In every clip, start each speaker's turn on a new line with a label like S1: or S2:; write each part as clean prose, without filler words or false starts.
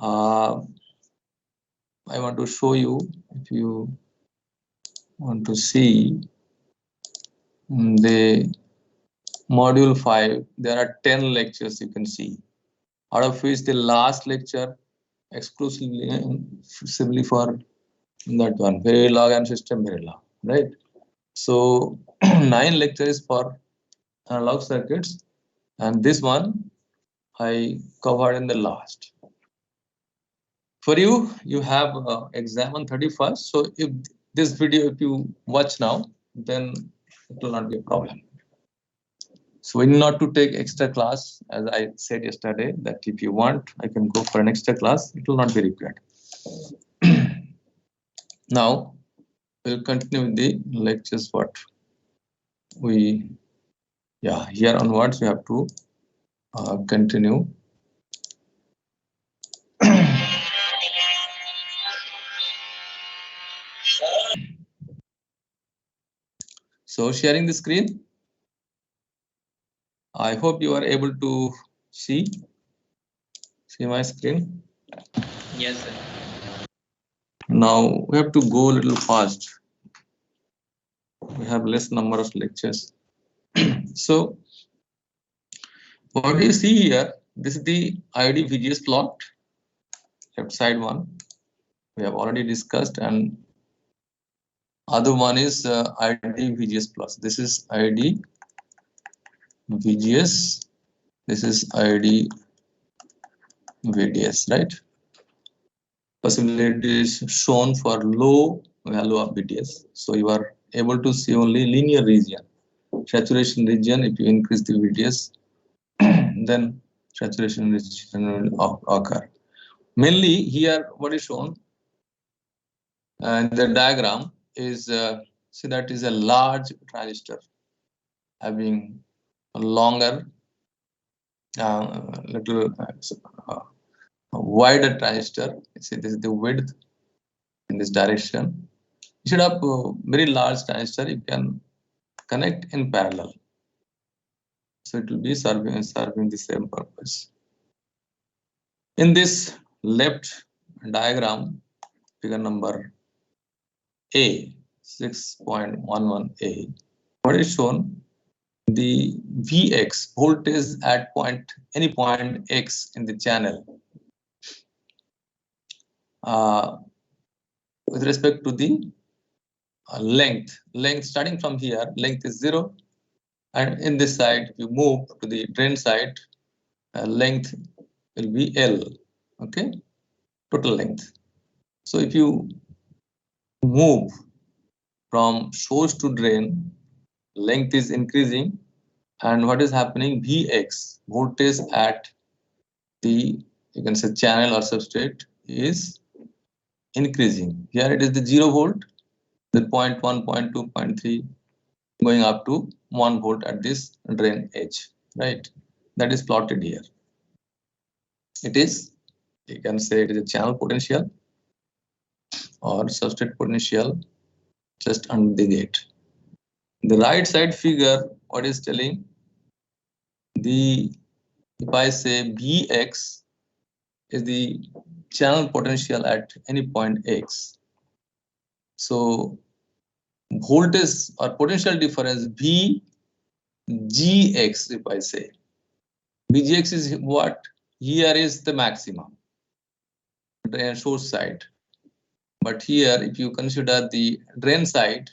S1: I want to show you, if you want to see the module 5, there are 10 lectures you can see, out of which the last lecture exclusively simply for that one, Verilog and system Verilog, right? So 9 lectures for analog circuits, and this one I covered in the last. For you, you have exam on 31st. So if this video, if you watch now, then it will not be a problem. So we need not to take extra class, as I said yesterday, that if you want, I can go for an extra class. It will not be required. Now we'll continue with the lectures. What we, here onwards we have to continue. So sharing the screen. I hope you are able to see my screen.
S2: Yes, sir.
S1: Now we have to go a little fast. We have less number of lectures. So what you see here, this is the IID VGS plot, left side one. We have already discussed, and other one is IID VGS plus. This is IID VGS. This is IID VDS, right? Possibility is shown for low value of VDS. So you are able to see only linear region. Saturation region, if you increase the VDS, then saturation region will occur. Mainly here, what is shown in the diagram is, see, that is a large transistor having a longer, little wider transistor. See, this is the width in this direction. Instead of very large transistor, you can connect in parallel. So it will be serving the same purpose. In this left diagram, figure number A, 6.11A, what is shown? The Vx, voltage at any point X in the channel, with respect to the length starting from here, length is 0, and in this side, if you move to the drain side, length will be L, okay, total length. So if you move from source to drain, length is increasing, and what is happening? Vx, voltage at the, you can say, channel or substrate, is increasing. Here it is the 0 volt, the 0.1, 0.2, 0.3, going up to 1 volt at this drain edge, right? That is plotted here. It is, you can say, it is a channel potential or substrate potential just under the gate. The right side figure, what is telling? The, if I say Vx is the channel potential at any point X. So voltage or potential difference VGX, if I say, VGX is what? Here is the maximum, drain source side. But here, if you consider the drain side,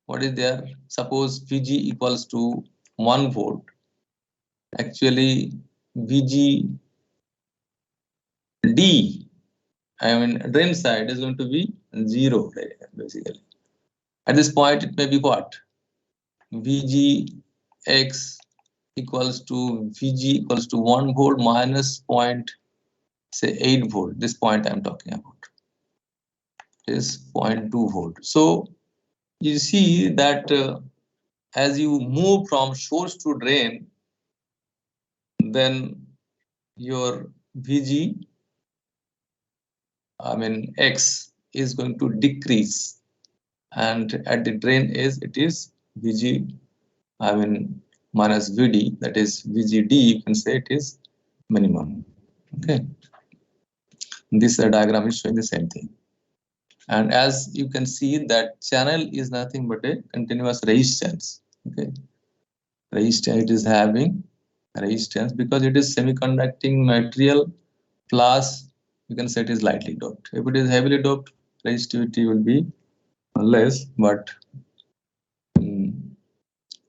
S1: what is there? Suppose Vg equals to 1 volt. Actually, VGD, I mean, drain side is going to be 0, basically. At this point, it may be what? VGX equals to VG equals to 1 volt minus 0.8 volt. This point I'm talking about is 0.2 volt. So you see that as you move from source to drain, then your VG, I mean X, is going to decrease, and at the drain edge it is VG, I mean minus VD, that is VGD, you can say it is minimum. Okay. This diagram is showing the same thing. And as you can see, that channel is nothing but a continuous resistance. Okay, resistance, it is having resistance because it is semiconducting material, plus you can say it is lightly doped. If it is heavily doped, resistivity will be less, but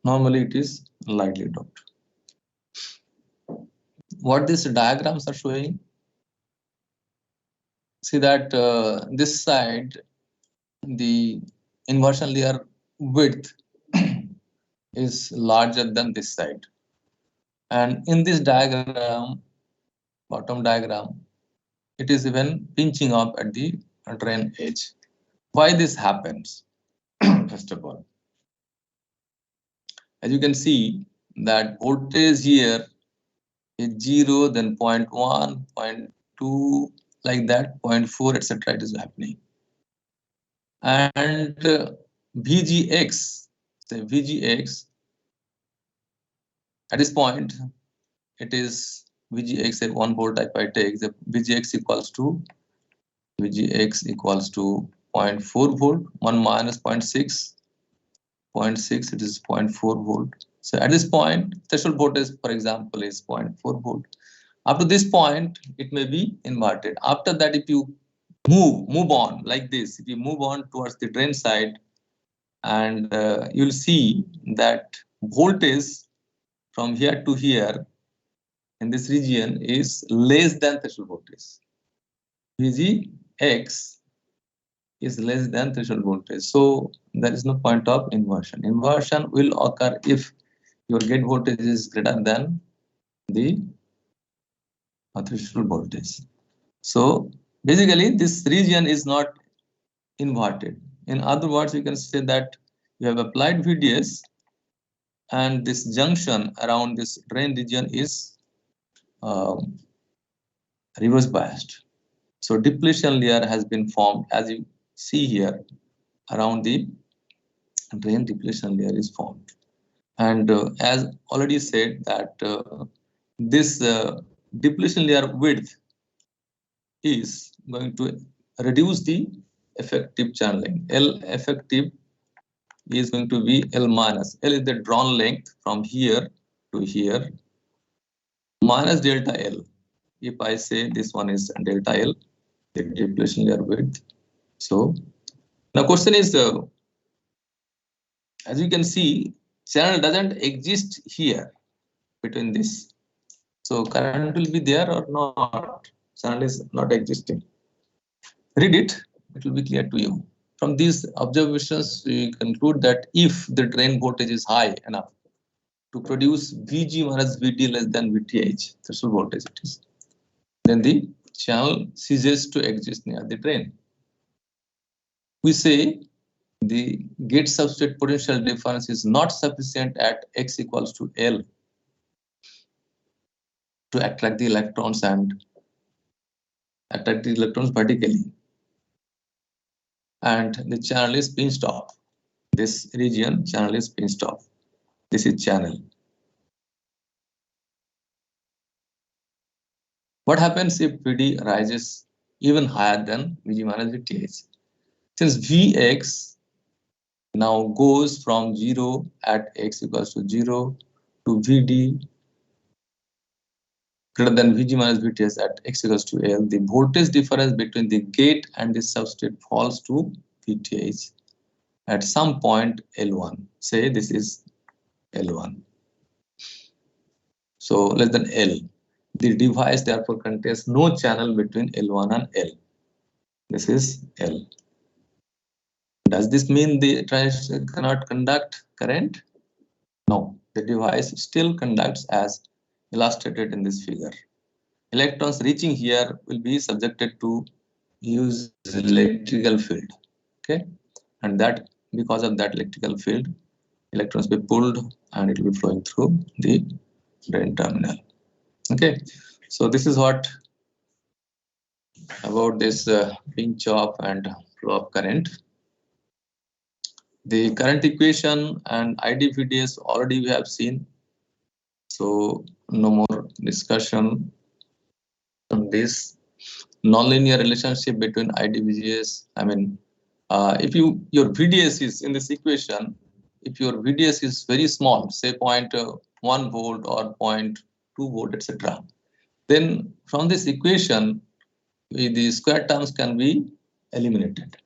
S1: normally it is lightly doped. What these diagrams are showing, see that this side, the inversion layer width is larger than this side, and in this diagram, bottom diagram, it is even pinching up at the drain edge. Why this happens? First of all, as you can see that voltage here is 0, then 0.1, 0.2, like that, 0.4, etc. It is happening. And VGX, say VGX, at this point, it is VGX at 1 volt. If I take the VGX equals to 0.4 volt, 1 minus 0.6, 0.6, it is 0.4 volt. So at this point, threshold voltage, for example, is 0.4 volt. Up to this point, it may be inverted. After that, if you move on like this, if you move on towards the drain side, and you'll see that voltage from here to here in this region is less than threshold voltage. VGX is less than threshold voltage. So there is no point of inversion. Inversion will occur if your gate voltage is greater than the threshold voltage. So basically this region is not inverted. In other words, you can say that you have applied VDS and this junction around this drain region is reverse biased. So depletion layer has been formed, as you see here, around the drain depletion layer is formed. And as already said that this depletion layer width is going to reduce the effective channeling. L effective is going to be L minus. L is the drawn length from here to here minus delta L. If I say this one is delta L, the depletion layer width. So now question is, as you can see, channel doesn't exist here between this. So current will be there or not? Channel is not existing. Read it, it will be clear to you. From these observations, we conclude that if the drain voltage is high enough to produce VG minus VT less than VTH, threshold voltage it is, then the channel ceases to exist near the drain. We say the gate substrate potential difference is not sufficient at x equals to L to attract the electrons and attract the electrons vertically. And the channel is pinched off. This region, channel is pinched off. This is channel. What happens if VD rises even higher than VG minus VTH? Since Vx now goes from 0 at x equals to 0 to VD greater than VG minus VTH at x equals to L, the voltage difference between the gate and the substrate falls to VTH at some point L1. Say this is L1. So less than L. The device therefore contains no channel between L1 and L. This is L. Does this mean the transistor cannot conduct current? No, the device still conducts as illustrated in this figure. Electrons reaching here will be subjected to use electrical field. Okay, and that because of that electrical field, electrons will be pulled and it will be flowing through the drain terminal. Okay, so this is what about this pinch off and flow of current. The current equation and IDVDS already we have seen, so no more discussion on this. nonlinear relationship between ID VGS. I mean, if your VDS is in this equation, if your VDS is very small, say 0.1 volt or 0.2 volt, etc., then from this equation, the square terms can be eliminated.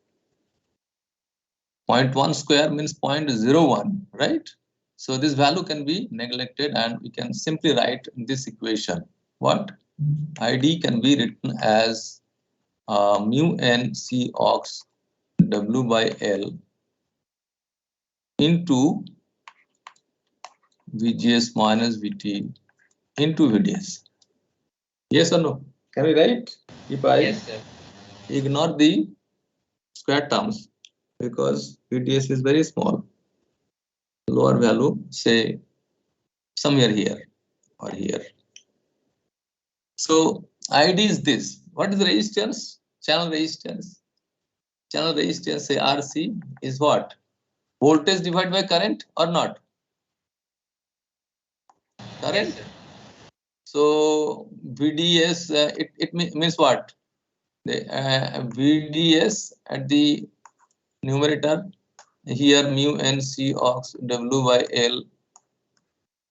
S1: 0.1 square means 0.01, right? So this value can be neglected, and we can simply write this equation. What? ID can be written as mu n C ox W by L into VGS minus VT into VDS. Yes or no? Can we write? If I ignore the square terms, because VDS is very small, lower value, say somewhere here or here. So ID is this. What is the resistance? Channel resistance. Channel resistance, say RC, is what? Voltage divided by current or not? Current. Yes, so VDS, it means what? The VDS at the numerator, here mu n C ox W by L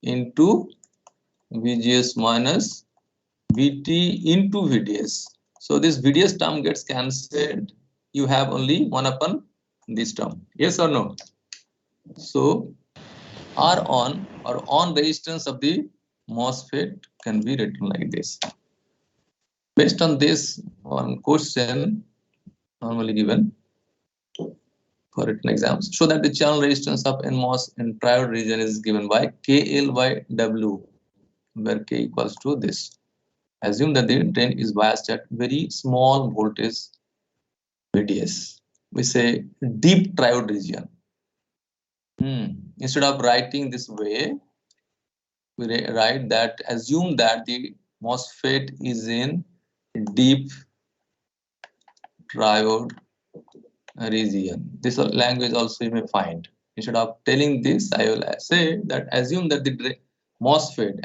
S1: into VGS minus VT into VDS. So this VDS term gets cancelled. You have only 1 upon this term. Yes or no? So R on or on resistance of the MOSFET can be written like this. Based on this one question normally given for written exams, show that the channel resistance of NMOS in triode region is given by KL by W, where K equals to this. Assume that the drain is biased at very small voltage VDS. We say deep triode region. Instead of writing this way, we write that assume that the MOSFET is in deep triode region. This language also you may find. Instead of telling this, I will say that assume that the MOSFET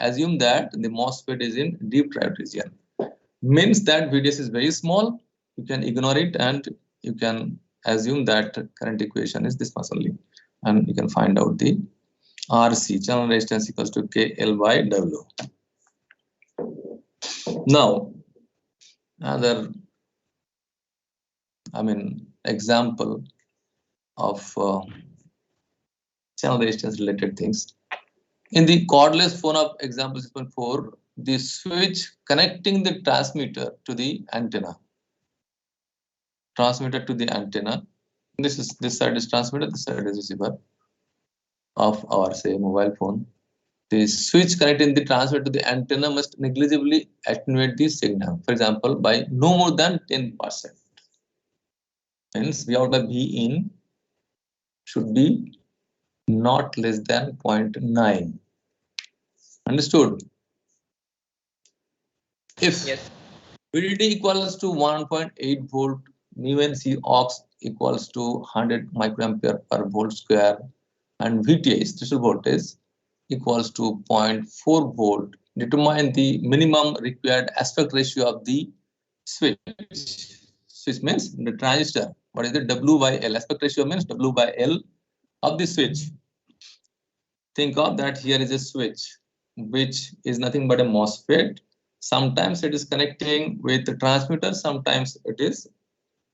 S1: is in deep triode region. Means that VDS is very small. You can ignore it and you can assume that current equation is this much only, and you can find out the RC, channel resistance, equals to KL by W. Now, another, example of channel resistance related things. In the cordless phone of example 6.4, the switch connecting the transmitter to the antenna. This side is transmitter, this side is receiver of our, say, mobile phone. The switch connecting the transmitter to the antenna must negligibly attenuate the signal, for example, by no more than 10%. Hence, V out by V in should be not less than 0.9. Understood? If VDD equals to 1.8 volt, mu n C ox equals to 100 microampere per volt square, and VTH, threshold voltage, equals to 0.4 volt, determine the minimum required aspect ratio of the switch. Switch means the transistor. What is the W by L? Aspect ratio means W by L of the switch. Think of that here is a switch, which is nothing but a MOSFET. Sometimes it is connecting with the transmitter, sometimes it is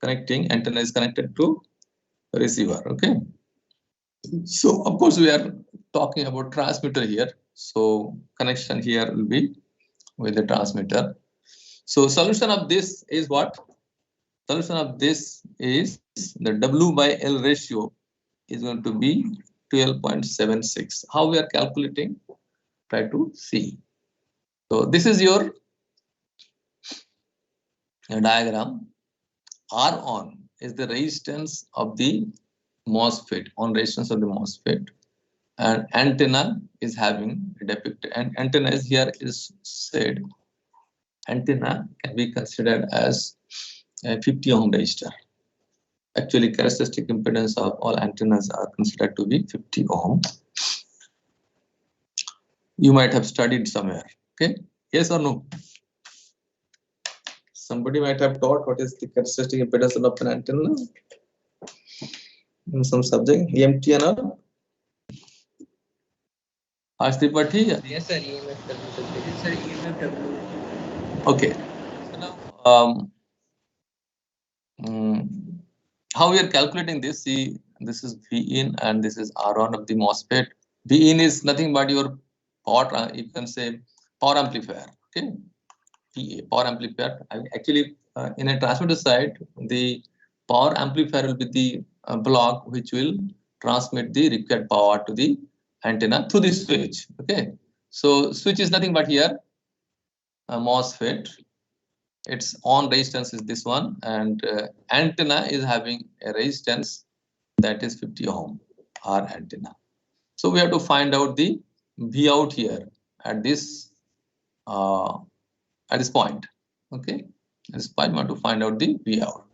S1: connecting, antenna is connected to receiver. Okay. So of course we are talking about transmitter here. So connection here will be with the transmitter. So solution of this is what? Solution of this is the W by L ratio is going to be 12.76. How we are calculating? Try to see. So this is your diagram. R on is the resistance of the MOSFET, on resistance of the MOSFET, and antenna is having depicted, and antenna is here is said antenna can be considered as a 50 ohm resistor. Actually, characteristic impedance of all antennas are considered to be 50 ohm. You might have studied somewhere. Okay, yes or no? Somebody might have taught what is the characteristic impedance of an antenna in some subject, EMT and all. Ashtipati?
S2: Yes, sir. EMFW. Yes, sir. EMFW.
S1: Okay. So now, how we are calculating this? See, this is V in and this is R1 of the MOSFET. V in is nothing but your power, you can say power amplifier. Okay, PA, power amplifier. Actually, in a transmitter side, the power amplifier will be the block which will transmit the required power to the antenna through the switch. Okay, so switch is nothing but here a MOSFET. Its on resistance is this one, and antenna is having a resistance that is 50 ohm R antenna. So we have to find out the V out here at this point. Okay, at this point we have to find out the V out,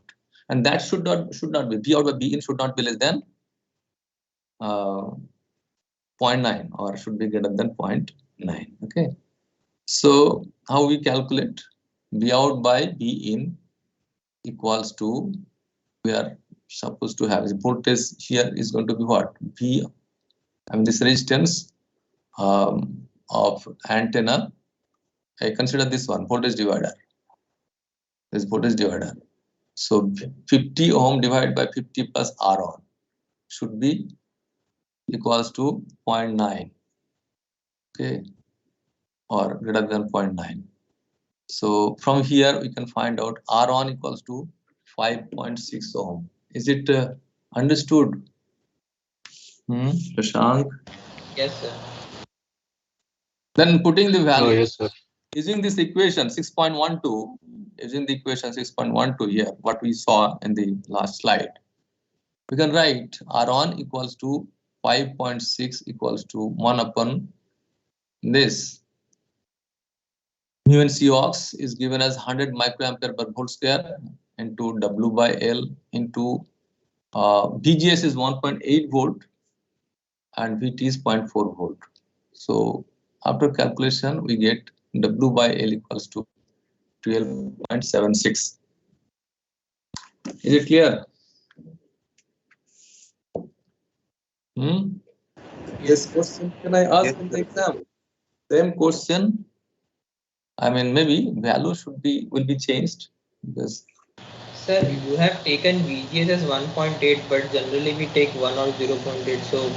S1: and that should not be V out by B in should not be less than 0.9 or should be greater than 0.9. Okay, so how we calculate V out by B in equals to, we are supposed to have the voltage here is going to be what? V, I mean this resistance of antenna. I consider this one voltage divider. This voltage divider. So 50 ohm divided by 50 plus R on should be equals to 0.9. Okay, or greater than 0.9. So from here we can find out R on equals to 5.6 ohm. Is it understood? Prashant?
S2: Yes, sir.
S1: Then putting the value.
S3: Oh, yes, sir.
S1: Using this equation 6.12, using the equation 6.12 here, what we saw in the last slide, we can write R1 equals to 5.6 equals to 1 upon this. Mu and Cox is given as 100 microampere per volt square into W by L into VGS is 1.8 volt and VT is 0.4 volt. So after calculation, we get W by L equals to 12.76. Is it clear? This question can I ask in the exam? Same question. I mean, maybe value will be changed because.
S2: Sir, you have taken VGS as 1.8, but generally we take 1 or 0.8. So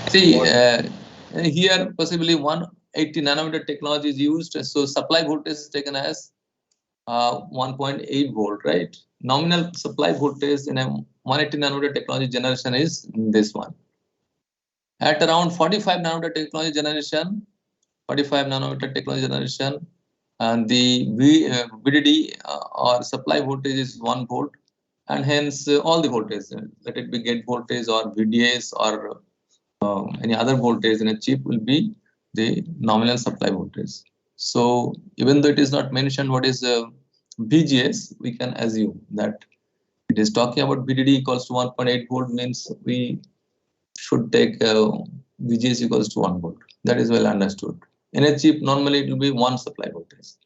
S1: See, here possibly 180 nanometer technology is used. So supply voltage is taken as 1.8 volt, right? Nominal supply voltage in a 180 nanometer technology generation is this one. At around 45 nanometer technology generation, and the VDD or supply voltage is 1 volt, and hence all the voltage, let it be gate voltage or VDS or any other voltage in a chip will be the nominal supply voltage. So even though it is not mentioned what is VGS, we can assume that it is talking about VDD equals to 1.8 volt, means we should take VGS equals to 1 volt. That is well understood. In a chip, normally it will be one supply voltage,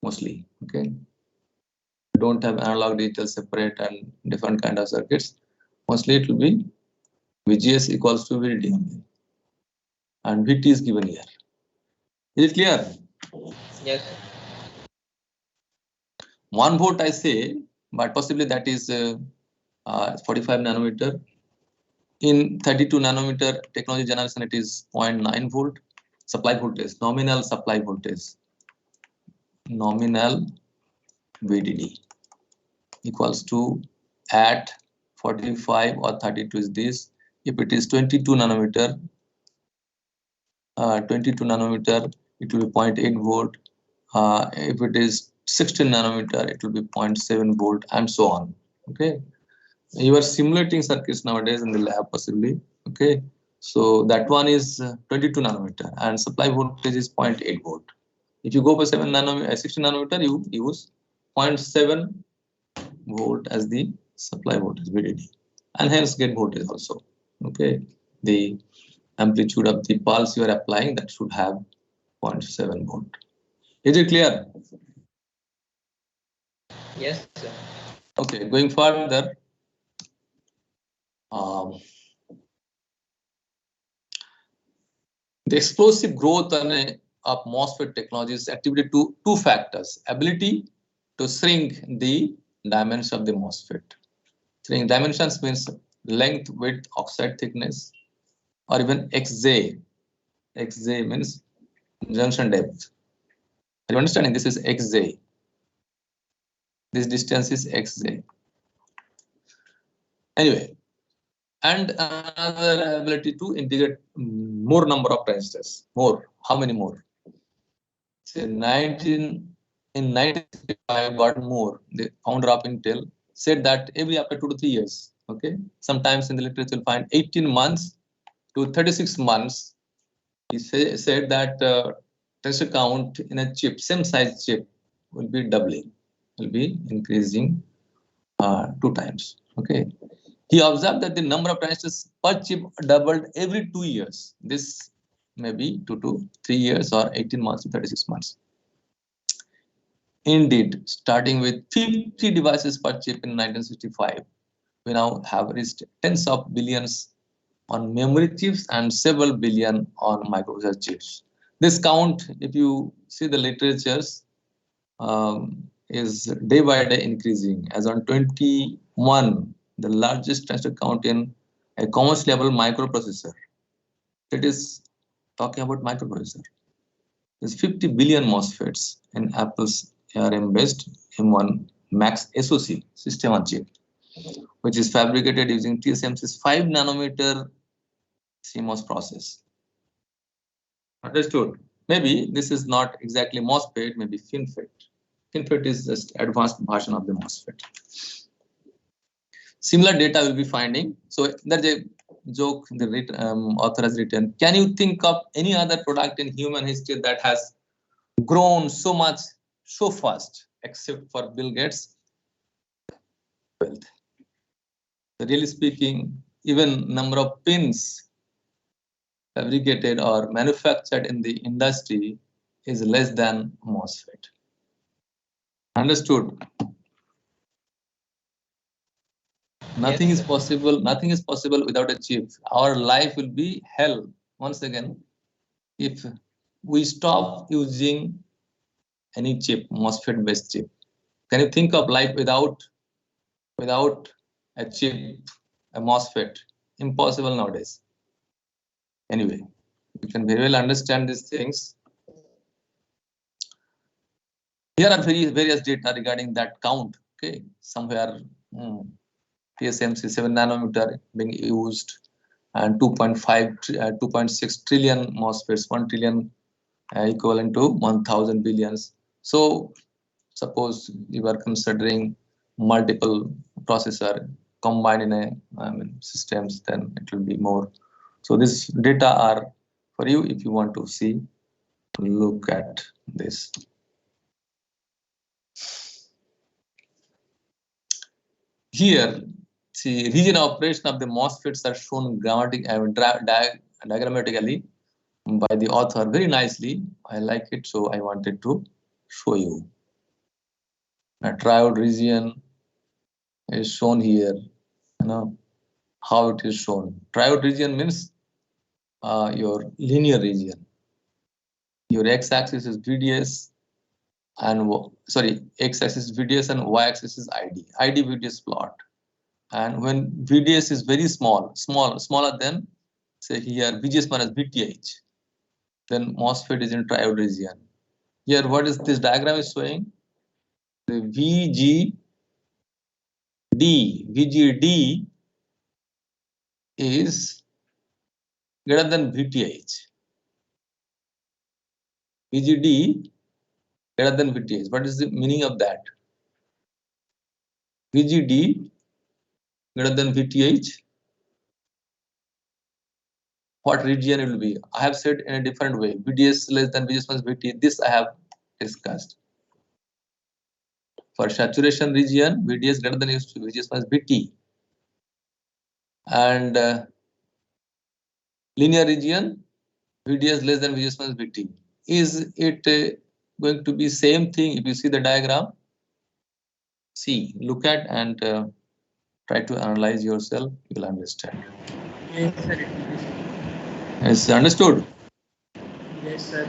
S1: mostly. Okay, don't have analog, digital separate and different kind of circuits. Mostly it will be VGS equals to VDD only, and VT is given here. Is it clear?
S2: yes.
S1: 1 volt I say, but possibly that is 45 nanometer. In 32 nanometer technology generation, it is 0.9 volt supply voltage, nominal supply voltage, nominal VDD equals to at 45 or 32 is this. If it is 22 nanometer, it will be 0.8 volt. If it is 16 nanometer, it will be 0.7 volt, and so on. Okay, you are simulating circuits nowadays in the lab possibly. Okay, so that one is 22 nanometer and supply voltage is 0.8 volt. If you go for 7 nanometer, 16 nanometer, you use 0.7 volt as the supply voltage VDD, and hence gate voltage also. Okay, the amplitude of the pulse you are applying, that should have 0.7 volt. Is it clear?
S2: Yes, sir.
S1: Okay, going further. The explosive growth of MOSFET technology is attributed to two factors: ability to shrink the dimensions of the MOSFET. Shrink dimensions means length, width, oxide thickness, or even XJ. XJ means junction depth. Are you understanding? This is XJ. This distance is XJ. Anyway, and another ability to integrate more number of transistors. More. How many more? Say in 1965, Gordon Moore, the founder of Intel, said that every after 2 to 3 years, okay, sometimes in the literature you'll find 18 months to 36 months, he said that transistor count in a chip, same size chip, will be doubling, will be increasing 2 times. Okay, he observed that the number of transistors per chip doubled every 2 years. This may be 2 to 3 years or 18 months to 36 months. Indeed, starting with 50 devices per chip in 1965, we now have reached tens of billions on memory chips and several billion on microprocessor chips. This count, if you see the literatures, is day by day increasing. As on 21, the largest transistor count in a commercial level microprocessor. That is talking about microprocessor. There's 50 billion MOSFETs in Apple's ARM-based M1 Max SoC system on chip, which is fabricated using TSMC's 5 nanometer CMOS process. Understood? Maybe this is not exactly MOSFET, maybe FinFET. FinFET is just advanced version of the MOSFET. Similar data we'll be finding. So there's a joke the author has written. Can you think of any other product in human history that has grown so much so fast, except for Bill Gates' wealth? So really speaking, even number of pins fabricated or manufactured in the industry is less than MOSFET. Understood? Nothing
S2: Yes,
S1: is possible. Nothing is possible without a chip. Our life will be hell once again if we stop using any chip, MOSFET-based chip. Can you think of life without a chip, a MOSFET? Impossible nowadays. Anyway, you can very well understand these things. Here are various data regarding that count. Okay, somewhere TSMC 7 nanometer being used, and 2.6 trillion MOSFETs, 1 trillion equivalent to 1,000 billions. So suppose you are considering multiple processor combined in a systems, then it will be more. So this data are for you if you want to see. Look at this. Here, see, region operation of the MOSFETs are shown diagrammatically by the author very nicely. I like it, so I wanted to show you. A triode region is shown here. You know how it is shown. Triode region means your linear region. Your x-axis is VDS, and x-axis is VDS and y-axis is ID. ID VDS plot. And when VDS is very smaller than, say here, VGS minus VTH, then MOSFET is in triode region. Here, what is this diagram is showing? The VGD is greater than VTH. VGD greater than VTH. What is the meaning of that? VGD greater than VTH. What region it will be? I have said in a different way. VDS less than VGS minus VT. This I have discussed. For saturation region, VDS greater than VGS minus VT. And linear region, VDS less than VGS minus VT. Is it going to be same thing if you see the diagram? see, look at and try to analyze yourself. You'll understand.
S3: Yes, sir. It will be sir.
S1: Is understood?
S3: Yes, sir.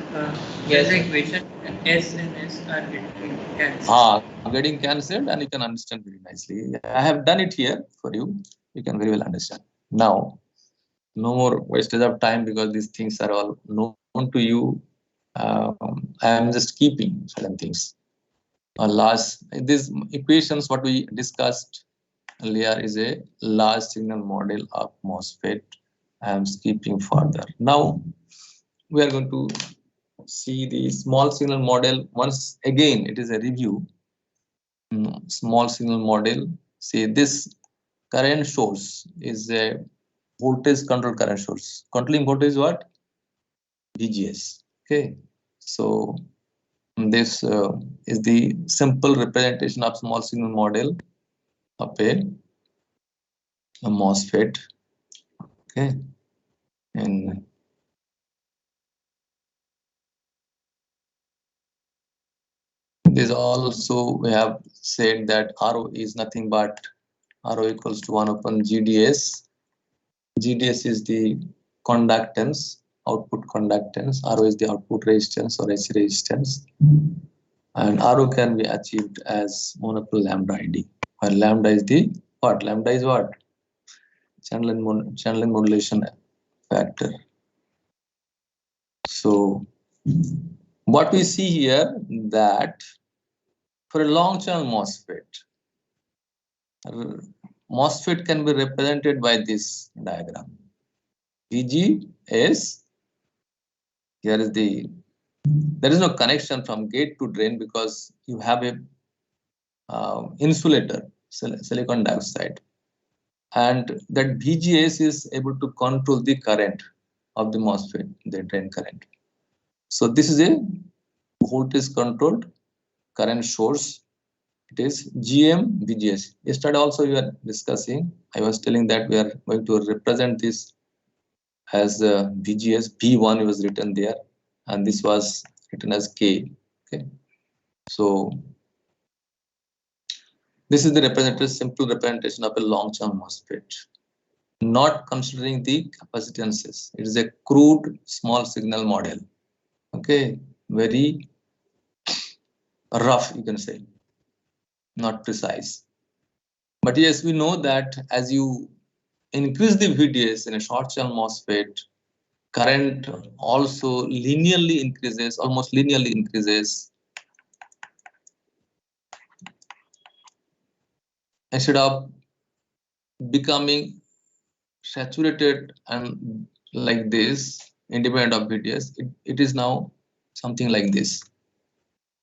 S2: Yes,
S3: Yes, the
S2: sir.
S3: equation S and S are getting cancelled.
S1: Getting cancelled, and you can understand very nicely. I have done it here for you. You can very well understand. Now, no more wastage of time because these things are all known to you. I am just keeping certain things. Last, these equations, what we discussed earlier is a large signal model of MOSFET. I am skipping further. Now, we are going to see the small signal model. Once again, it is a review. Small signal model. See, this current source is a voltage control current source. Controlling voltage what? VGS. Okay. So this is the simple representation of small signal model of a MOSFET. Okay. And this also we have said that RO is nothing but RO equals to 1 upon GDS. GDS is the conductance, output conductance. RO is the output resistance or AC resistance. And RO can be achieved as 1 upon lambda ID. Where lambda is the what? Lambda is what? Channel modulation factor. So what we see here that for a long channel MOSFET can be represented by this diagram. VGS, here is there is no connection from gate to drain because you have a insulator, silicon dioxide, and that VGS is able to control the current of the MOSFET, the drain current. So this is a voltage controlled current source. It is GM VGS. Yesterday also we were discussing, I was telling that we are going to represent this as VGS. V1 was written there and this was written as K. Okay. So this is the simple representation of a long-term MOSFET, not considering the capacitances. It is a crude small signal model. Okay, very rough, you can say, not precise. But yes, we know that as you increase the VDS in a short channel MOSFET, current also linearly increases, almost linearly increases. Instead of becoming saturated and like this, independent of VDS, it is now something like this.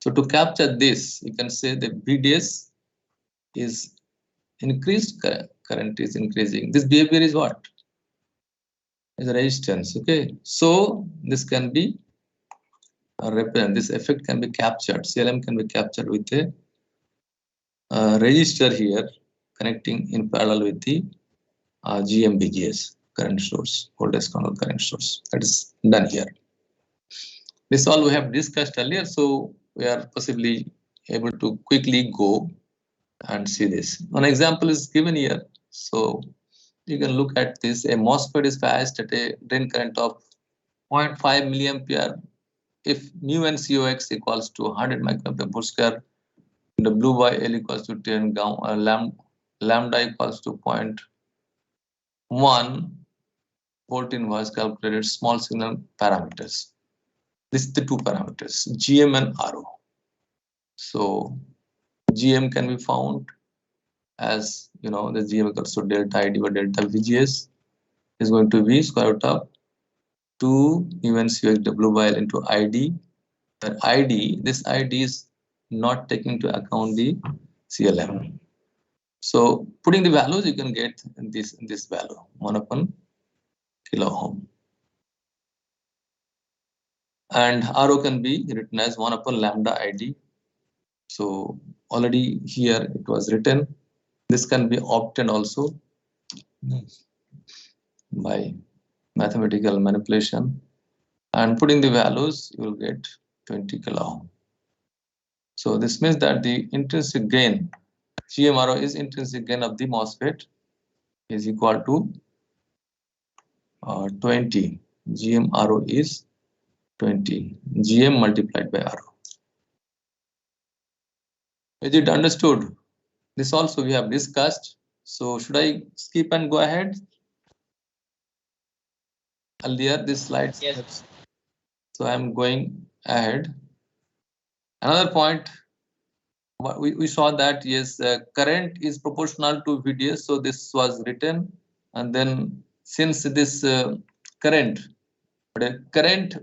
S1: So to capture this, you can say the VDS is increased, current is increasing. This behavior is what? Is a resistance. Okay, so this can be represent. This effect can be captured. CLM can be captured with a resistor here connecting in parallel with the GM-VGS current source, voltage control current source. That is done here. This all we have discussed earlier, so we are possibly able to quickly go and see this. One example is given here. So you can look at this. A MOSFET is biased at a drain current of 0.5 milliampere if mu and COX equals to 100 microampere per square. W by L equals to 10, lambda equals to 0.1 volt inverse calculated small signal parameters. This is the two parameters, GM and RO. So GM can be found as, you know, the GM equals to delta ID by delta VGS is going to be square root of 2 mu and COX W by L into ID. Where ID, this ID is not taking into account the CLM. So putting the values, you can get this value 1 upon kilo ohm. And RO can be written as 1 upon lambda ID. So already here it was written. This can be obtained also by mathematical manipulation. And putting the values, you will get 20 kilo ohm. So this means that the intrinsic gain GMRO is intrinsic gain of the MOSFET is equal to 20. GMRO is 20. GM multiplied by RO. Is it understood? This also we have discussed. So should I skip and go ahead? Earlier this slides.
S2: Yes.
S1: So I am going ahead. Another point, we saw that yes, current is proportional to VDS. So this was written, and then since this current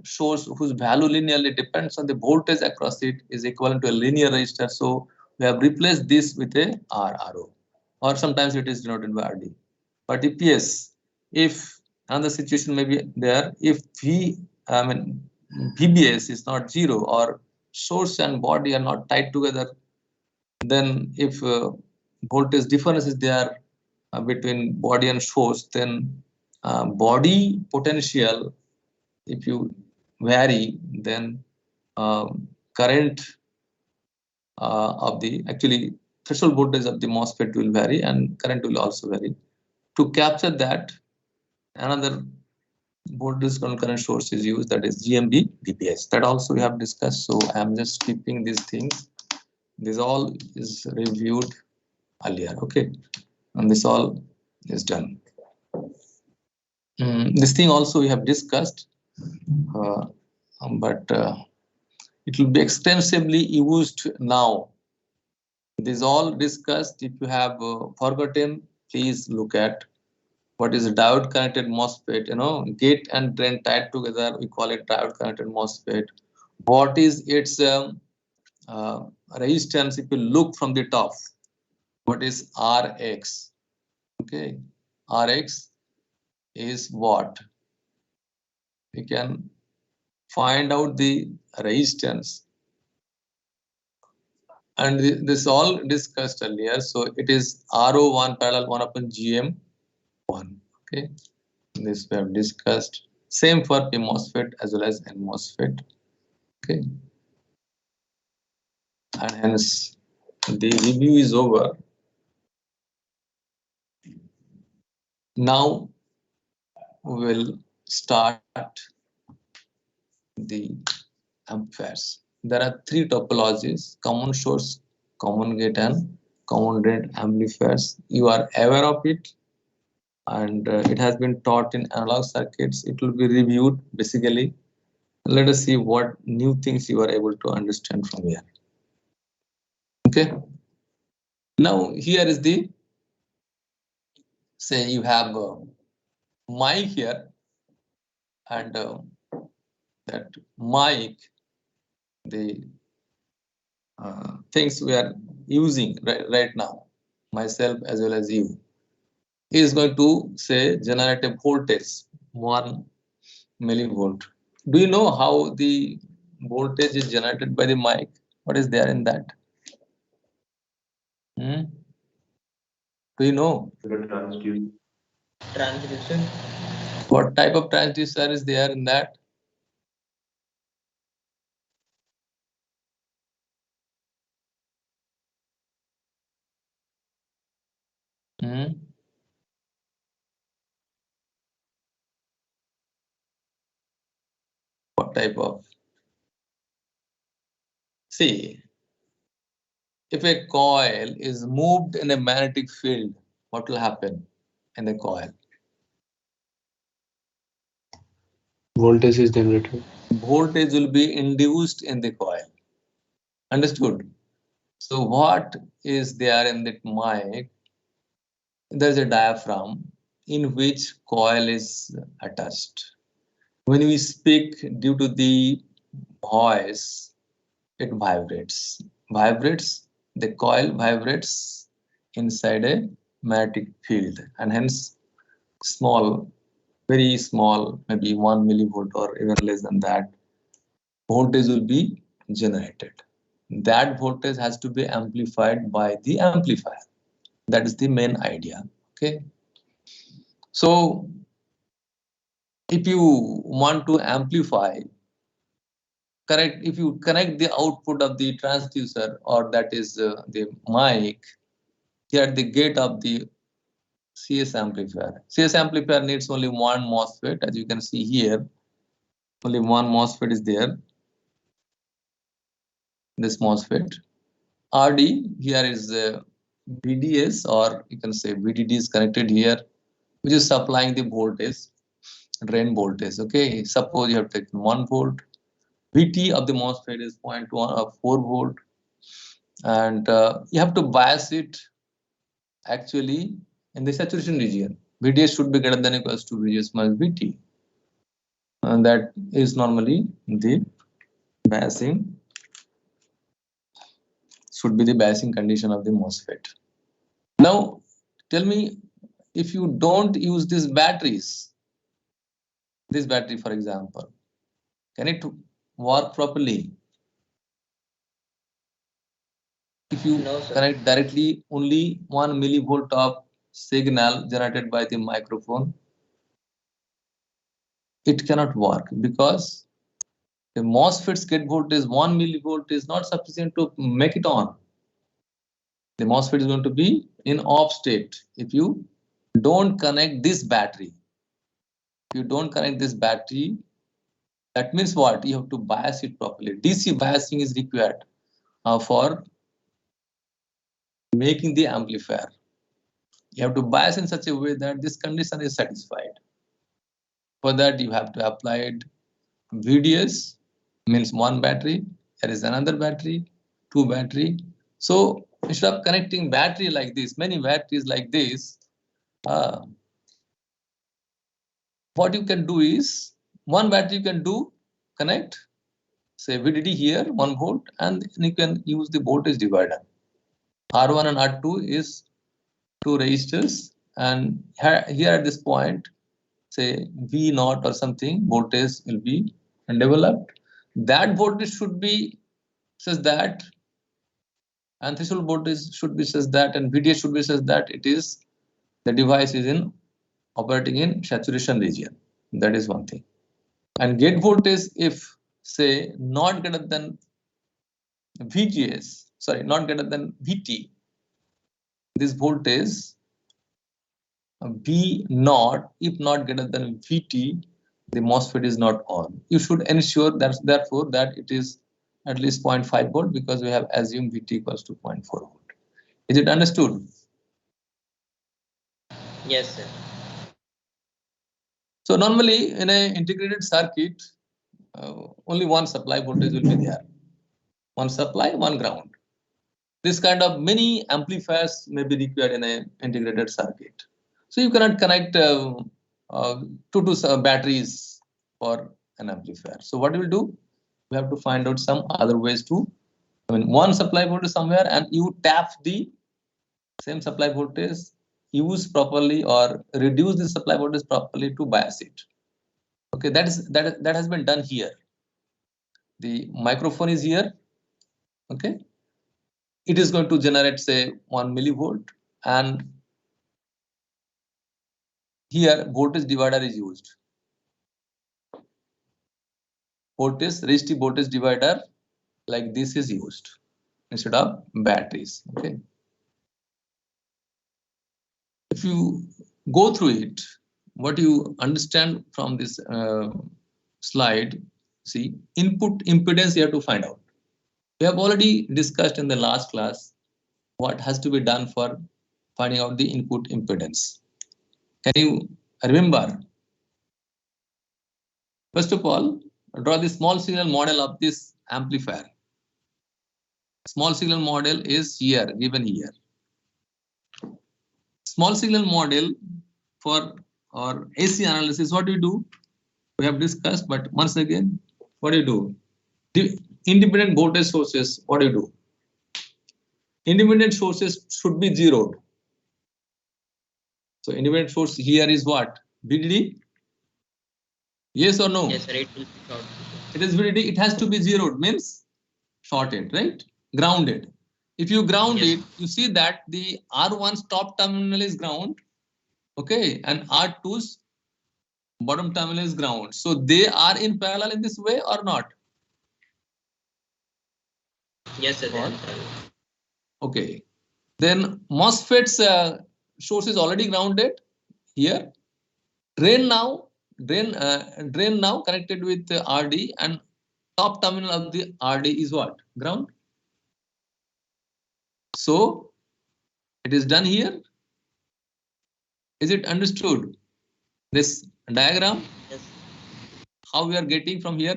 S1: source whose value linearly depends on the voltage across it is equivalent to a linear resistor. So we have replaced this with a RRO, or sometimes it is denoted by RD. But if another situation may be there, if VBS is not 0 or source and body are not tied together, then if voltage difference is there between body and source, then body potential, if you vary, then current of the actually threshold voltage of the MOSFET will vary and current will also vary. To capture that, another voltage current source is used, that is GMB VPS. That also we have discussed. So I am just skipping these things. This all is reviewed earlier. Okay, and this all is done. This thing also we have discussed, but it will be extensively used now. This all discussed. If you have forgotten, please look at what is a diode connected MOSFET. Gate and drain tied together, we call it diode connected MOSFET. What is its resistance? If you look from the top, what is Rx? Okay, Rx is what? We can find out the resistance, and this all discussed earlier. So it is RO1 parallel 1 upon GM1. Okay, this we have discussed. Same for P MOSFET as well as N MOSFET. Okay, and hence the review is over. Now we will start the amplifiers. There are three topologies: common source, common gate, and common drain amplifiers. You are aware of it, and it has been taught in analog circuits. It will be reviewed basically. Let us see what new things you are able to understand from here. Okay. Now here is the, say you have mic here, and that mic, the things we are using right now, myself as well as you, is going to say generate a voltage 1 millivolt. Do you know how the voltage is generated by the mic? What is there in that? Do you know?
S2: Transducer.
S1: What type of transducer is there in that? What type of? See, if a coil is moved in a magnetic field, what will happen in the coil?
S4: Voltage is generated.
S1: Voltage will be induced in the coil. Understood? So what is there in that mic? There is a diaphragm in which coil is attached. When we speak, due to the voice, it vibrates. The coil vibrates inside a magnetic field, and hence small, very small, maybe 1 millivolt or even less than that, voltage will be generated. That voltage has to be amplified by the amplifier. That is the main idea. Okay. So if you want to amplify, if you connect the output of the transducer, or that is the mic, here at the gate of the CS amplifier. CS amplifier needs only one MOSFET, as you can see here. Only one MOSFET is there. This MOSFET. RD here is VDS, or you can say VDD is connected here, which is supplying the voltage, drain voltage. Okay, suppose you have taken 1 volt. VT of the MOSFET is 0.1 or 4 volt, and you have to bias it actually in the saturation region. VDS should be greater than or equals to VGS minus VT, and that is normally the biasing, should be the biasing condition of the MOSFET. Now, tell me, if you don't use these batteries, this battery for example, can it work properly? If you connect directly only 1 millivolt of signal generated by the microphone, it cannot work, because the MOSFET's gate voltage 1 millivolt is not sufficient to make it on. The MOSFET is going to be in off state if you don't connect this battery. If you don't connect this battery, that means what? You have to bias it properly. DC biasing is required for making the amplifier. You have to bias in such a way that this condition is satisfied. For that, you have to apply it. VDS means 1 battery. There is another battery, 2 battery. So instead of connecting battery like this, many batteries like this, what you can do is 1 battery you can do connect, say VDD here 1 volt, and you can use the voltage divider. R1 and R2 is 2 resistors, and here at this point, say V0 or something, voltage will be developed. That voltage should be such that, and threshold voltage should be such that, and VDS should be such that it is, the device is in operating in saturation region. That is one thing. And gate voltage, if say not greater than VGS, sorry, not greater than VT, this voltage V0, if not greater than VT, the MOSFET is not on. You should ensure that therefore that it is at least 0.5 volt, because we have assumed VT equals to 0.4 volt. Is it understood?
S2: Yes, sir.
S1: So normally in an integrated circuit, only one supply voltage will be there. One supply, one ground. This kind of many amplifiers may be required in an integrated circuit. So you cannot connect two batteries for an amplifier. So what we will do? We have to find out some other ways to, one supply voltage somewhere, and you tap the same supply voltage, use properly or reduce the supply voltage properly to bias it. Okay, that has been done here. The microphone is here. Okay, it is going to generate say 1 millivolt, and here voltage divider is used. Resistive voltage divider like this is used instead of batteries. Okay, if you go through it, what you understand from this slide, see, input impedance you have to find out. We have already discussed in the last class what has to be done for finding out the input impedance. Can you remember? First of all, draw the small signal model of this amplifier. Small signal model is here, given here. Small signal model for our AC analysis, what do you do? We have discussed, but once again, what do you do? The independent voltage sources, what do you do? Independent sources should be zeroed. So independent source here is what? VDD? Yes or no?
S2: Yes, sir. It will be short.
S1: It is VDD. It has to be zeroed, means shorted, right? Grounded. If you ground it, you see that the R1's top terminal is ground, okay, and R2's bottom terminal is ground. So they are in parallel in this way or not?
S2: Yes, sir.
S1: Okay. Then MOSFET's source is already grounded here. Drain now connected with RD, and top terminal of the RD is what? Ground. So it is done here. Is it understood? This diagram?
S2: Yes.
S1: How we are getting from here?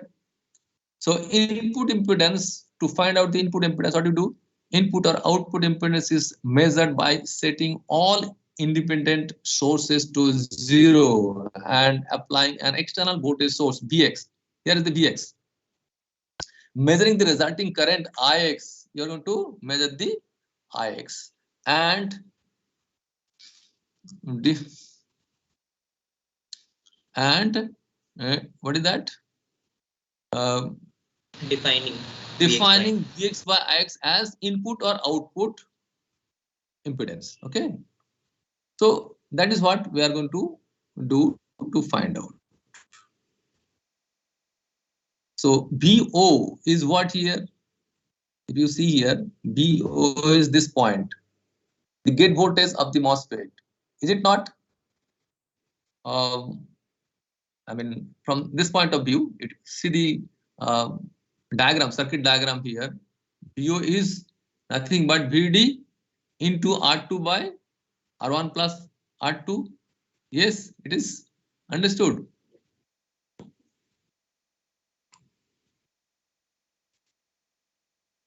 S1: So input impedance, to find out the input impedance, what do you do? Input or output impedance is measured by setting all independent sources to 0 and applying an external voltage source Vx. Here is the Vx. Measuring the resulting current Ix, you are going to measure the Ix, and what is that? Defining Vx by Ix as input or output impedance. Okay, so that is what we are going to do to find out. So VO is what here? If you see here, VO is this point, the gate voltage of the MOSFET. Is it not? I mean, from this point of view, see the diagram, circuit diagram here. VO is nothing but VD into R2 by R1 plus R2. Yes, it is understood.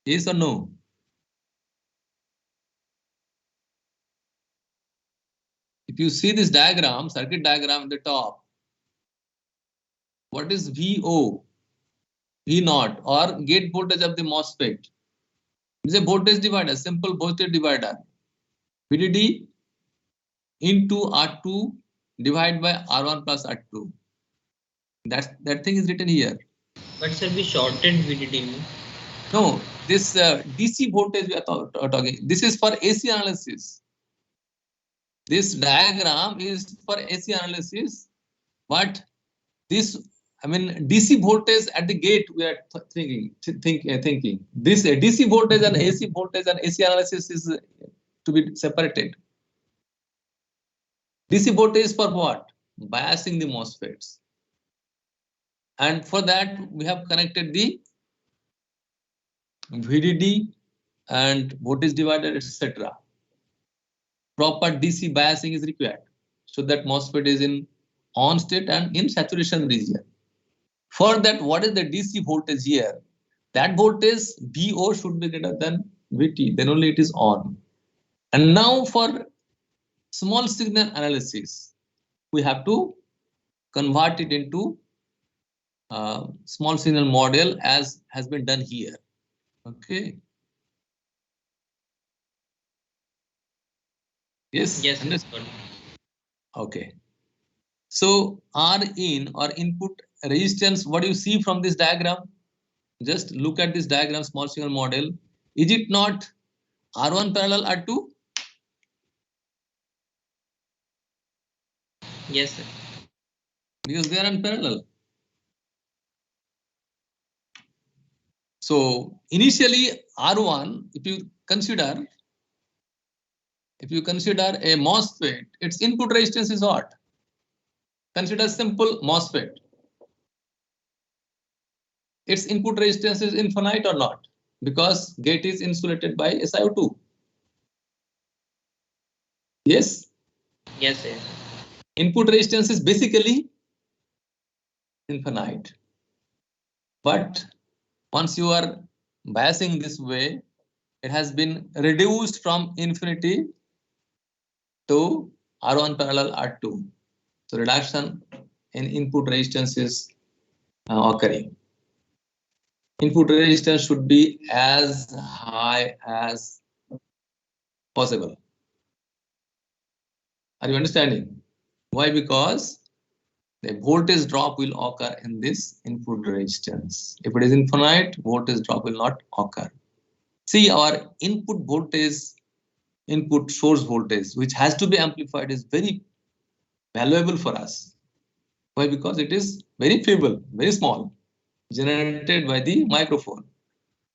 S1: Yes or no? If you see this diagram, circuit diagram at the top, what is VO? V0 or gate voltage of the MOSFET. It is a voltage divider, simple voltage divider. VDD into R2 divided by R1 plus R2. That thing is written here.
S2: But sir, we shorted VDD.
S1: No, this DC voltage we are talking. This is for AC analysis. This diagram is for AC analysis, but this, I mean, DC voltage at the gate we are thinking. This DC voltage and AC voltage and AC analysis is to be separated. DC voltage is for what? Biasing the MOSFETs. And for that, we have connected the VDD and voltage divider, etc. Proper DC biasing is required so that MOSFET is in on state and in saturation region. For that, what is the DC voltage here? That voltage VO should be greater than VT, then only it is on. And now for small signal analysis, we have to convert it into small signal model as has been done here. Okay. Yes.
S2: Yes.
S1: Understood. Okay. So R in or input resistance, what do you see from this diagram? Just look at this diagram, small signal model. Is it not R1 parallel R2?
S2: Yes, sir.
S1: Because they are in parallel. So initially R1, if you consider a MOSFET, its input resistance is what? Consider simple MOSFET. Its input resistance is infinite or not? Because gate is insulated by SiO2. Yes?
S2: Yes, sir.
S1: Input resistance is basically infinite. But once you are biasing this way, it has been reduced from infinity to R1 parallel R2. So reduction in input resistance is occurring. Input resistance should be as high as possible. Are you understanding? Why? Because the voltage drop will occur in this input resistance. If it is infinite, voltage drop will not occur. See, our input voltage, input source voltage, which has to be amplified, is very valuable for us. Why? Because it is very feeble, very small, generated by the microphone.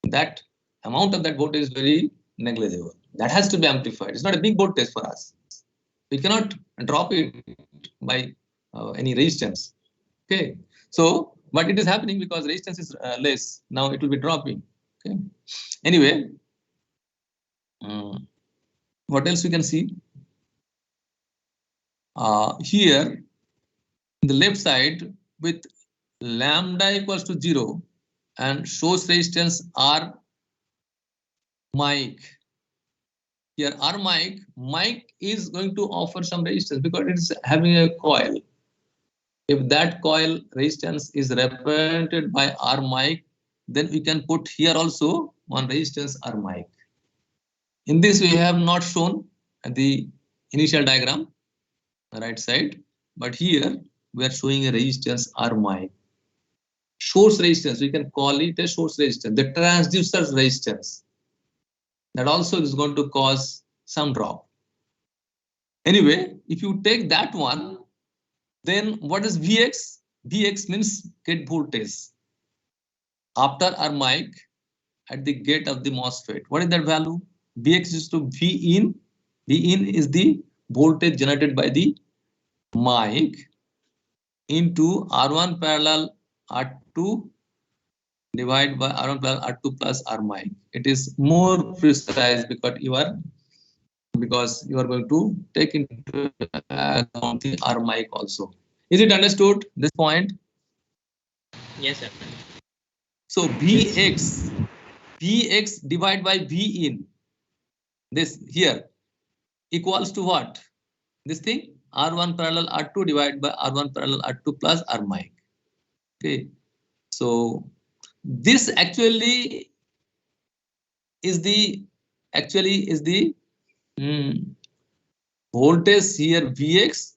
S1: That amount of that voltage is very negligible. That has to be amplified. It's not a big voltage for us. We cannot drop it by any resistance. Okay, so but it is happening because resistance is less. Now it will be dropping. Okay, anyway, what else we can see? Here, in the left side, with lambda equals to 0 and source resistance R mic. Here R mic is going to offer some resistance because it is having a coil. If that coil resistance is represented by R mic, then we can put here also one resistance R mic. In this we have not shown the initial diagram, right side, but here we are showing a resistance R mic. Source resistance, we can call it a source resistance, the transducer's resistance. That also is going to cause some drop. Anyway, if you take that one, then what is Vx? Vx means gate voltage after our mic at the gate of the MOSFET. What is that value? Vx is to V in. V in is the voltage generated by the mic into R1 parallel R2 divided by R1 parallel R2 plus R mic. It is more precise because you are going to take into account the R mic also. Is it understood, this point?
S2: Yes, sir.
S1: So Vx divided by V in, this here equals to what? This thing R1 parallel R2 divided by R1 parallel R2 plus R mic. Okay, so this actually is the voltage here Vx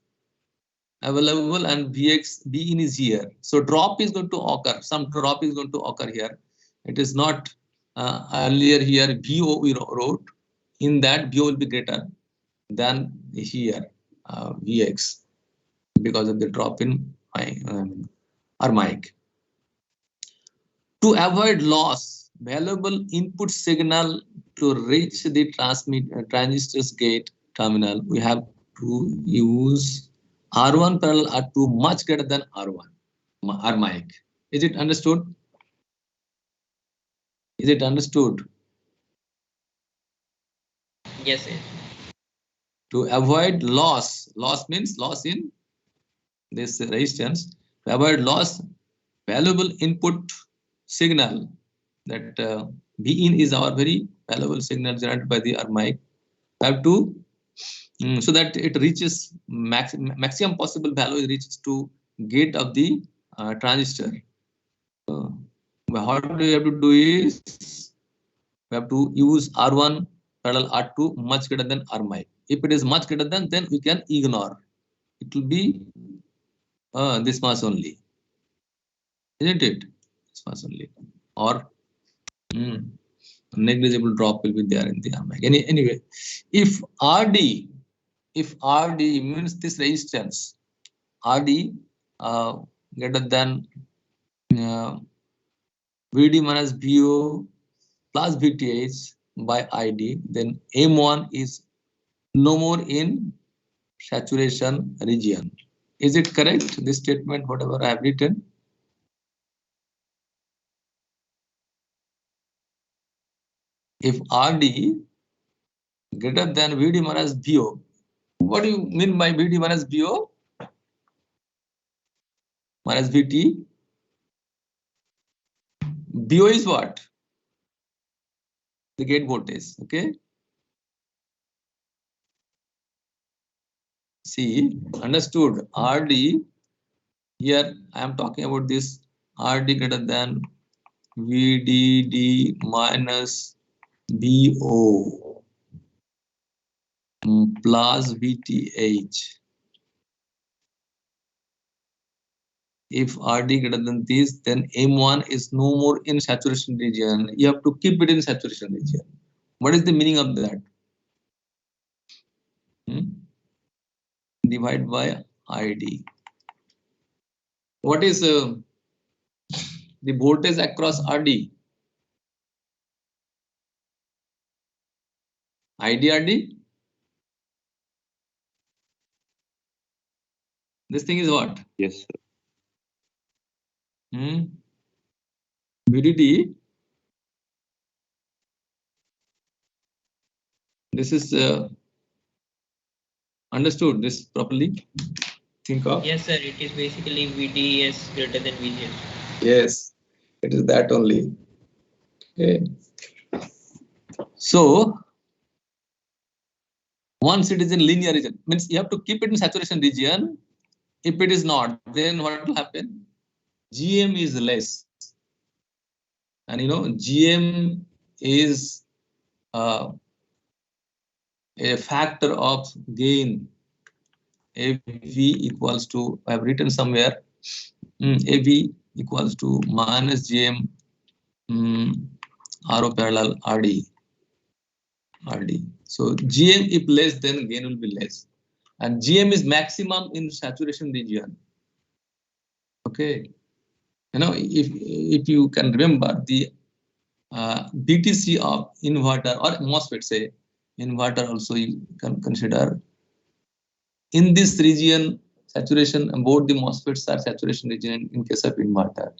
S1: available and Vx V in is here. So drop is going to occur. Some drop is going to occur here. It is not earlier here VO we wrote. In that VO will be greater than here Vx because of the drop in our mic. To avoid loss, valuable input signal to reach the transistor's gate terminal, we have to use R1 parallel R2 much greater than R1, R mic. Is it understood? Is it understood?
S2: Yes, sir.
S1: To avoid loss means loss in this resistance. To avoid loss, valuable input signal, that V in is our very valuable signal generated by the R mic. We have to so that it reaches maximum possible value reaches to gate of the transistor. How do we have to do is we have to use R1 parallel R2 much greater than R mic. If it is much greater than, then we can ignore. It will be this much only, isn't it? This much only, or negligible drop will be there in the R mic. Anyway, if RD means this resistance, RD greater than VD minus VO plus VTH by ID, then M1 is no more in saturation region. Is it correct, this statement, whatever I have written? If RD greater than VD minus VO, what do you mean by VD minus VO? Minus VT? VO is what? The gate voltage, okay? See, understood. RD, here I am talking about this RD greater than VDD minus VO plus VTH. If RD greater than this, then M1 is no more in saturation region. You have to keep it in saturation region. What is the meaning of that? Divide by ID. What is the voltage across RD? IDRD. This thing is what?
S4: Yes, sir.
S1: VDD. This is understood this properly. Think of.
S2: Yes, sir. It is basically VDS greater than VGS.
S1: Yes, it is that only. Okay. So once it is in linear region, means you have to keep it in saturation region. If it is not, then what will happen? GM is less, and you know GM is a factor of gain. AV equals to, I have written somewhere, AV equals to minus GM RO parallel RD. So GM if less, then gain will be less, and GM is maximum in saturation region. Okay, you know, if you can remember the BTC of inverter or MOSFET, say inverter also you can consider. In this region, saturation, both the MOSFETs are saturation region in case of inverter.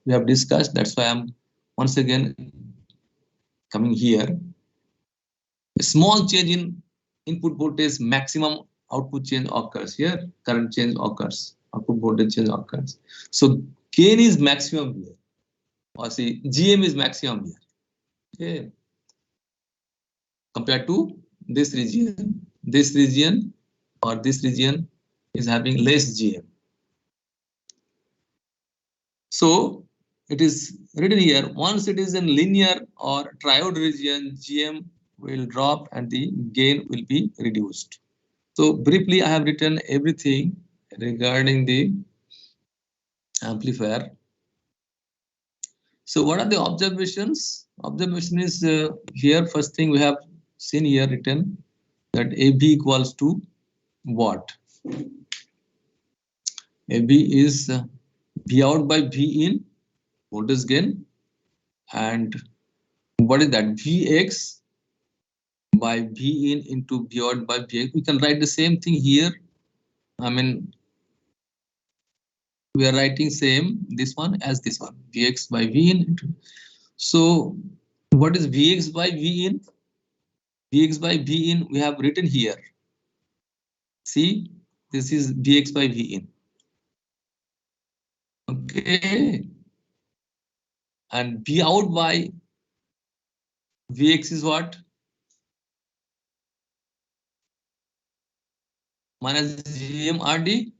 S1: We have discussed, that's why I'm once again coming here. A small change in input voltage, maximum output change occurs here, current change occurs, output voltage change occurs. So gain is maximum here, or see GM is maximum here. Okay. Compared to this region or this region is having less GM. So it is written here, once it is in linear or triode region, GM will drop and the gain will be reduced. So briefly, I have written everything regarding the amplifier. So what are the observations? Observation is here, first thing we have seen here written that AB equals to what? AB is V out by V in, voltage gain, and what is that? Vx by V in into V out by Vx. We can write the same thing here. I mean, we are writing same this one as this one, Vx by V in. So what is Vx by V in? Vx by V in we have written here. See, this is Vx by V in. Okay. And V out by Vx is what? Minus GM RD.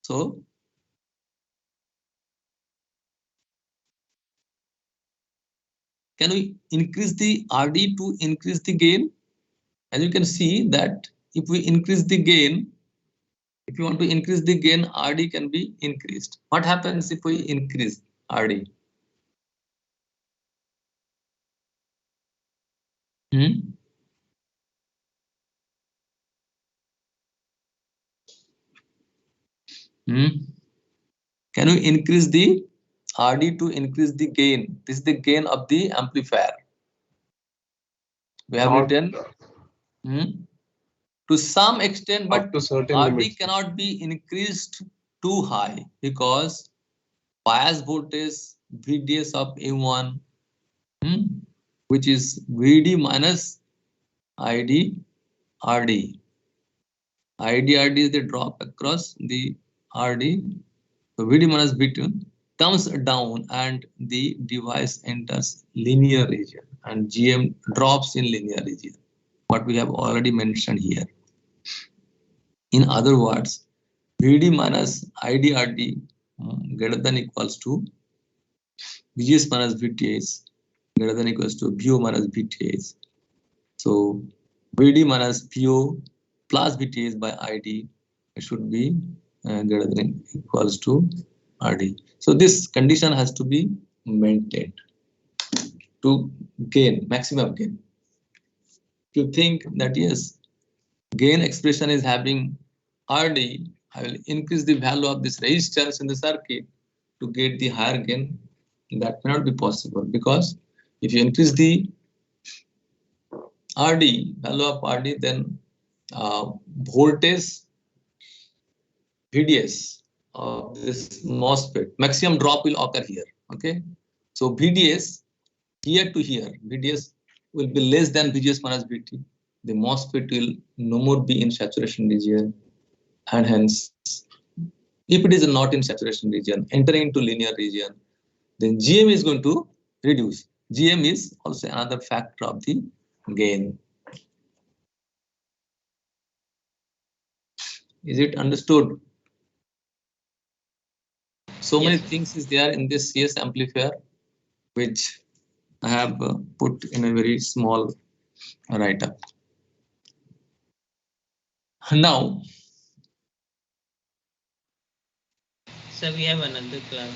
S1: So can we increase the RD to increase the gain? As you can see that if we increase the gain, if you want to increase the gain, RD can be increased. What happens if we increase RD? Can we increase the RD to increase the gain? This is the gain of the amplifier. We have written to some extent, but
S4: to certain
S1: RD
S4: limits
S1: cannot be increased too high because bias voltage VDS of A1, which is VD minus ID RD. ID RD is the drop across the RD. So VD minus V2 comes down and the device enters linear region and GM drops in linear region. What we have already mentioned here. In other words, VD minus IDRD greater than equals to VGS minus VTH greater than equals to VO minus VTH. So VD minus VO plus VTH by ID, it should be greater than equals to RD. So this condition has to be maintained to gain maximum gain. If you think that yes, gain expression is having RD, I will increase the value of this resistance in the circuit to get the higher gain. That may not be possible, because if you increase the RD, value of RD, then voltage VDS of this MOSFET, maximum drop will occur here. Okay, so VDS here to here, VDS will be less than VGS minus VT. The MOSFET will no more be in saturation region, and hence, if it is not in saturation region, entering into linear region, then GM is going to reduce. GM is also another factor of the gain. Is it understood? So many things is there in this CS amplifier, which I have put in a very small write-up. Now,
S2: So we have another class.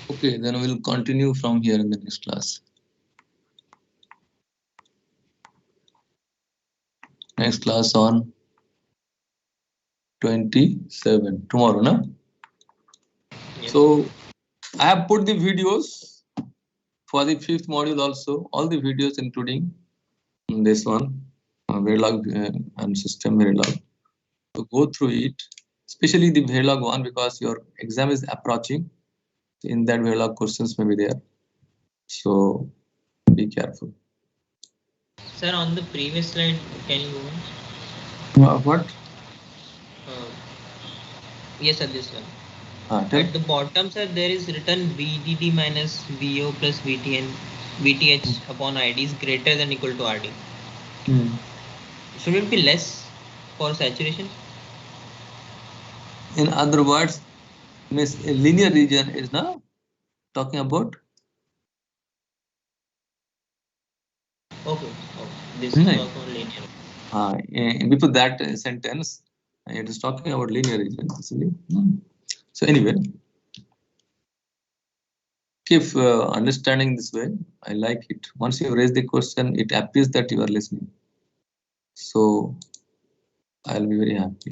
S1: okay, then we'll continue from here in the next class. Next class on 27, tomorrow, no?
S2: Yes.
S1: So I have put the videos for the 5th module also, all the videos including this one, Verilog and system Verilog. So go through it, especially the Verilog one, because your exam is approaching. In that Verilog questions may be there. So be careful.
S2: Sir, on the previous slide, can you go on?
S1: What?
S2: Yes, sir, this one.
S1: At
S2: the bottom, sir, there is written VDD minus VO plus VT and VTH upon ID is greater than equal to RD. Should it be less for saturation?
S1: In other words, means a linear region is now talking about.
S2: Okay. This is also linear.
S1: Before that sentence, it is talking about linear region actually. So anyway, keep understanding this way. I like it. Once you raise the question, it appears that you are listening. So I'll be very happy.